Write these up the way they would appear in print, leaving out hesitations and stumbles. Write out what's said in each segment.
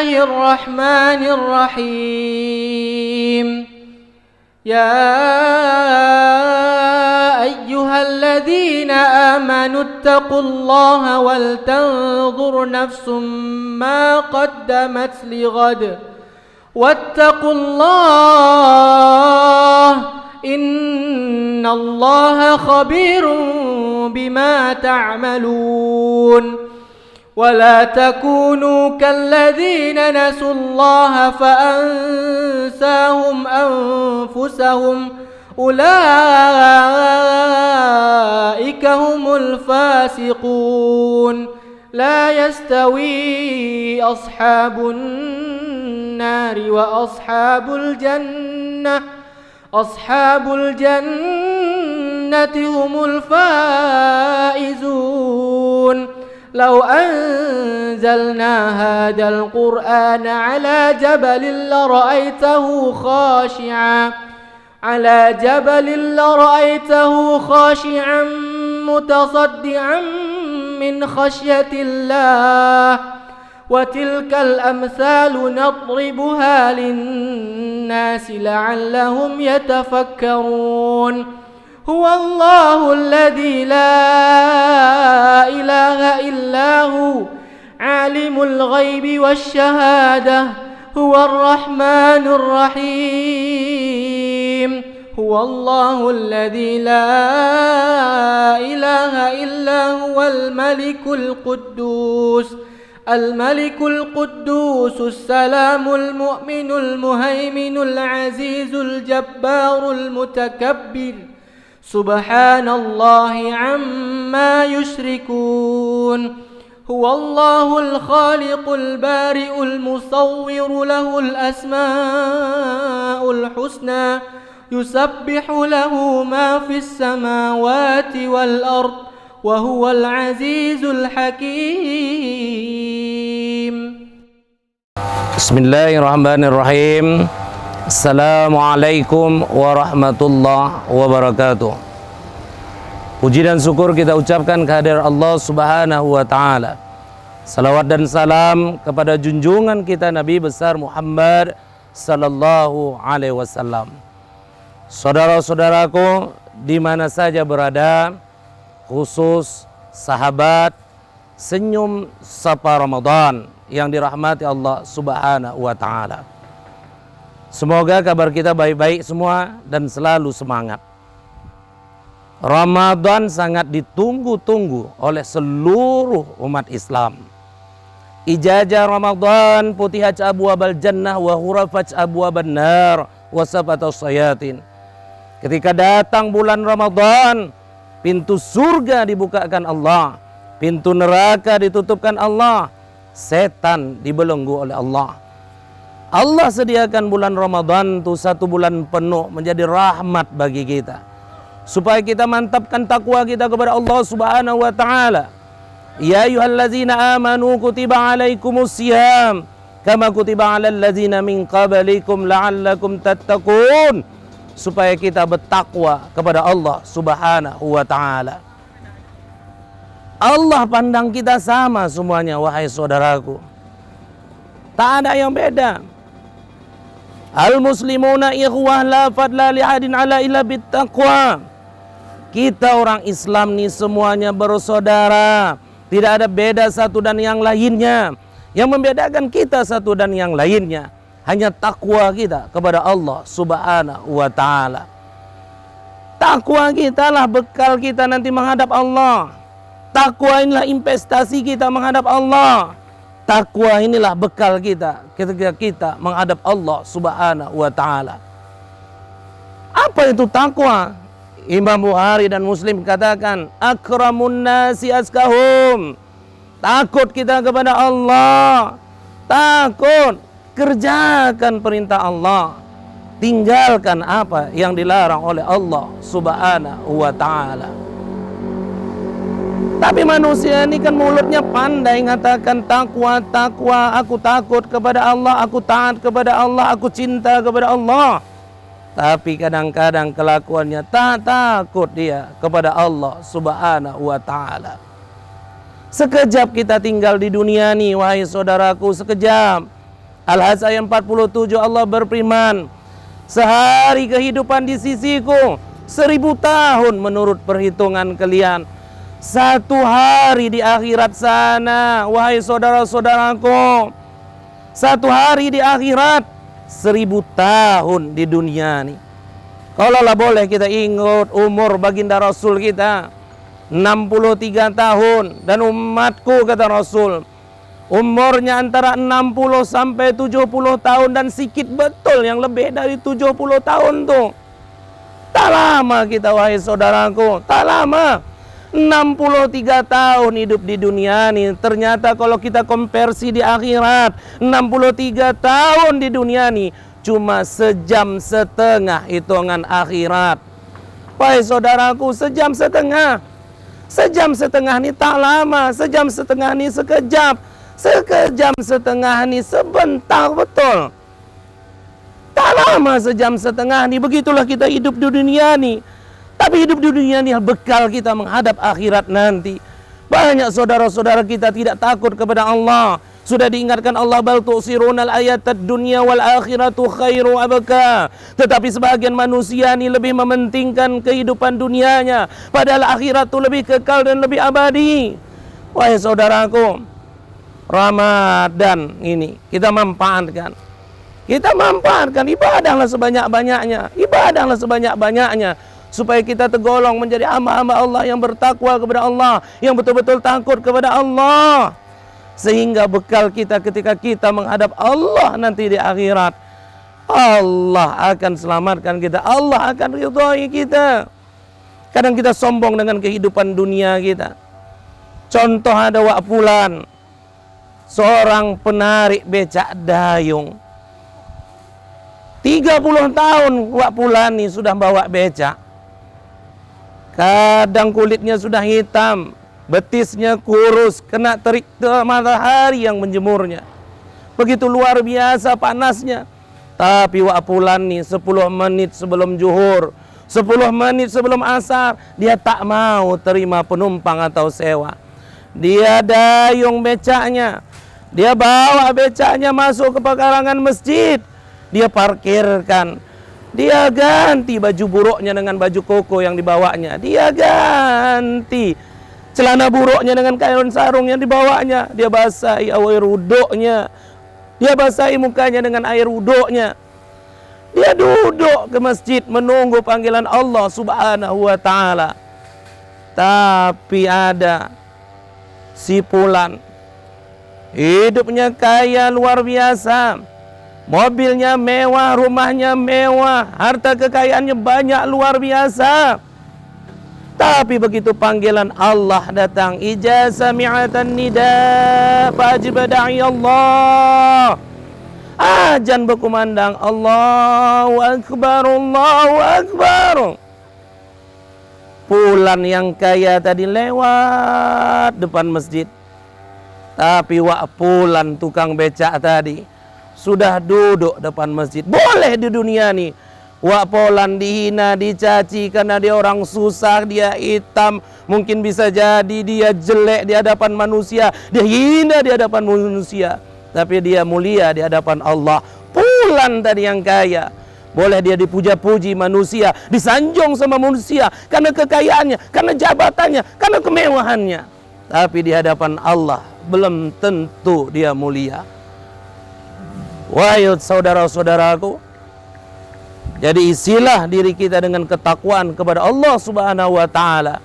الله الرحمن الرحيم يا أيها الذين آمنوا اتقوا الله ولتنظر نفس ما قدمت لغد واتقوا الله إن الله خبير بما تعملون ولا تكونوا كالذين نسوا الله فأنساهم أنفسهم أولئك هم الفاسقون لا يستوي أصحاب النار وأصحاب الجنة أصحاب الجنة هم الفائزون لو أنزلنا هذا القرآن على جبل لرأيته خاشعا متصدعا من خشية الله وتلك الأمثال نضربها للناس لعلهم يتفكرون هو الله الذي لا إله إلا هو عالم الغيب والشهادة هو الرحمن الرحيم هو الله الذي لا إله إلا هو الملك القدوس السلام المؤمن المهيمن العزيز الجبار المتكبر سبحان الله عما يشركون هو الله الخالق البارئ المصور له الأسماء الحسنى يسبح له ما في السماوات والأرض وهو العزيز الحكيم. Bismillahirrahmanirrahim. Assalamualaikum warahmatullahi wabarakatuh. Puji dan syukur kita ucapkan kehadirat Allah Subhanahu wa taala. Salawat dan salam kepada junjungan kita Nabi besar Muhammad sallallahu alaihi wasallam. Saudara-saudaraku di mana saja berada, khusus sahabat Senyum Sapa Ramadan yang dirahmati Allah Subhanahu wa taala. Semoga kabar kita baik-baik semua dan selalu semangat. Ramadan sangat ditunggu-tunggu oleh seluruh umat Islam. Ijazah Ramadan putihaj abwabal jannah wa hurafaj abwaban nar wa sabatas sayatin. Ketika datang bulan Ramadan, pintu surga dibukakan Allah, pintu neraka ditutupkan Allah, setan dibelenggu oleh Allah. Allah sediakan bulan Ramadan itu satu bulan penuh menjadi rahmat bagi kita, supaya kita mantapkan takwa kita kepada Allah Subhanahu wa taala. Ya ayyuhallazina amanu kutiba alaikumusiyam kama kutiba alal ladzina min qablikum la'allakum tattaqun, supaya kita bertakwa kepada Allah Subhanahu wa taala. Allah pandang kita sama semuanya, wahai saudaraku. Tak ada yang beda. Al-muslimuna ikhwah la fadla li ahadin ala illa bittaqwa. Kita orang Islam ni semuanya bersaudara. Tidak ada beda satu dan yang lainnya. Yang membedakan kita satu dan yang lainnya hanya takwa kita kepada Allah Subhanahu wa taala. Takwa kita lah bekal kita nanti menghadap Allah. Takwa inilah investasi kita menghadap Allah. Takwa inilah bekal kita ketika kita menghadap Allah Subhanahu wa taala. Apa itu takwa? Imam Bukhari dan Muslim katakan, akramun nasi askahum. Takut kita kepada Allah. Takut, kerjakan perintah Allah. Tinggalkan apa yang dilarang oleh Allah Subhanahu wa taala. Tapi manusia ini kan mulutnya pandai mengatakan takwa, takwa, aku takut kepada Allah, aku taat kepada Allah, aku cinta kepada Allah. Tapi kadang-kadang kelakuannya tak takut dia kepada Allah Subhanahu wa taala. Sekejap kita tinggal di dunia ini, wahai saudaraku, sekejap. Al-Hajj ayat 47 Allah berfirman, sehari kehidupan di sisiku 1000 tahun menurut perhitungan kalian. Satu hari di akhirat sana, wahai saudara-saudaraku, satu hari di akhirat 1000 tahun di dunia nih. Kalaulah boleh kita ingat umur baginda Rasul kita 63 tahun, dan umatku kata Rasul umurnya antara 60 sampai 70 tahun, dan sikit betul yang lebih dari 70 tahun tuh. Tak lama kita wahai saudaraku, tak lama. 63 tahun hidup di dunia nih. Ternyata kalau kita konversi di akhirat, 63 tahun di dunia nih cuma sejam setengah hitungan akhirat. Wahai saudaraku, sejam setengah. Sejam setengah nih tak lama. Sejam setengah nih sekejap. Sekejam setengah nih sebentar betul. Tak lama sejam setengah nih. Begitulah kita hidup di dunia nih. Tapi hidup di dunia ini bekal kita menghadap akhirat nanti. Banyak saudara-saudara kita tidak takut kepada Allah. Sudah diingatkan Allah, bal tu'sirunal ayatad dunya wal akhiratu khairu abaka. Tetapi sebagian manusia ini lebih mementingkan kehidupan dunianya, padahal akhirat itu lebih kekal dan lebih abadi. Wahai saudaraku, Ramadan ini kita manfaatkan. Kita manfaatkan, ibadahlah sebanyak-banyaknya. Ibadahlah sebanyak-banyaknya. Supaya kita tergolong menjadi hamba-hamba Allah yang bertakwa kepada Allah, yang betul-betul takut kepada Allah. Sehingga bekal kita ketika kita menghadap Allah nanti di akhirat, Allah akan selamatkan kita, Allah akan ridhoi kita. Kadang kita sombong dengan kehidupan dunia kita. Contoh ada Wak Fulan, seorang penarik becak dayung. 30 tahun Wak Fulan ini sudah bawa becak. Kadang kulitnya sudah hitam, betisnya kurus, kena terik matahari yang menjemurnya. Begitu luar biasa panasnya. Tapi Wak Fulan nih 10 menit sebelum zuhur, 10 menit sebelum asar, dia tak mau terima penumpang atau sewa. Dia dayung becaknya, dia bawa becaknya masuk ke pekarangan masjid, dia parkirkan. Dia ganti baju buruknya dengan baju koko yang dibawanya. Dia ganti celana buruknya dengan kain sarung yang dibawanya. Dia basahi air wuduknya. Dia basahi mukanya dengan air wuduknya. Dia duduk ke masjid menunggu panggilan Allah Subhanahu wa ta'ala. Tapi ada si Fulan, hidupnya kaya luar biasa. Mobilnya mewah, rumahnya mewah, harta kekayaannya banyak luar biasa. Tapi begitu panggilan Allah datang, ijazah mi'atan nida fajib da'i Allah. Azan berkumandang, Allahu Akbar, Allahu Akbar. Fulan yang kaya tadi lewat depan masjid. Tapi Wak Fulan tukang becak tadi sudah duduk depan masjid. Boleh di dunia nih Wak Fulan dihina, dicaci karena dia orang susah, dia hitam, mungkin bisa jadi dia jelek di hadapan manusia, dia hina di hadapan manusia, tapi dia mulia di hadapan Allah. Fulan tadi yang kaya, boleh dia dipuja-puji manusia, disanjung sama manusia karena kekayaannya, karena jabatannya, karena kemewahannya, tapi di hadapan Allah belum tentu dia mulia. Wahai saudara-saudaraku, jadi isilah diri kita dengan ketakwaan kepada Allah Subhanahu wa ta'ala.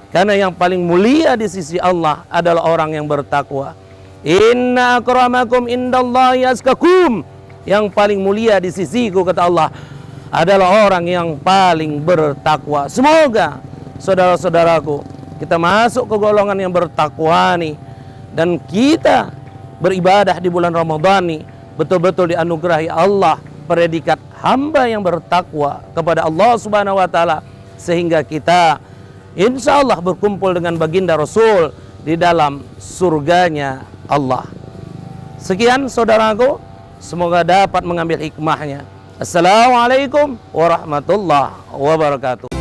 Karena yang paling mulia di sisi Allah adalah orang yang bertakwa. Inna akramakum indallahi azkakum. Yang paling mulia di sisiku kata Allah adalah orang yang paling bertakwa. Semoga saudara-saudaraku kita masuk ke golongan yang bertakwa nih, dan kita beribadah di bulan Ramadan nih betul-betul dianugerahi Allah predikat hamba yang bertakwa kepada Allah Subhanahu wa ta'ala, sehingga kita insya Allah berkumpul dengan baginda Rasul di dalam surganya Allah. Sekian saudaraku, semoga dapat mengambil hikmahnya. Assalamualaikum warahmatullahi wabarakatuh.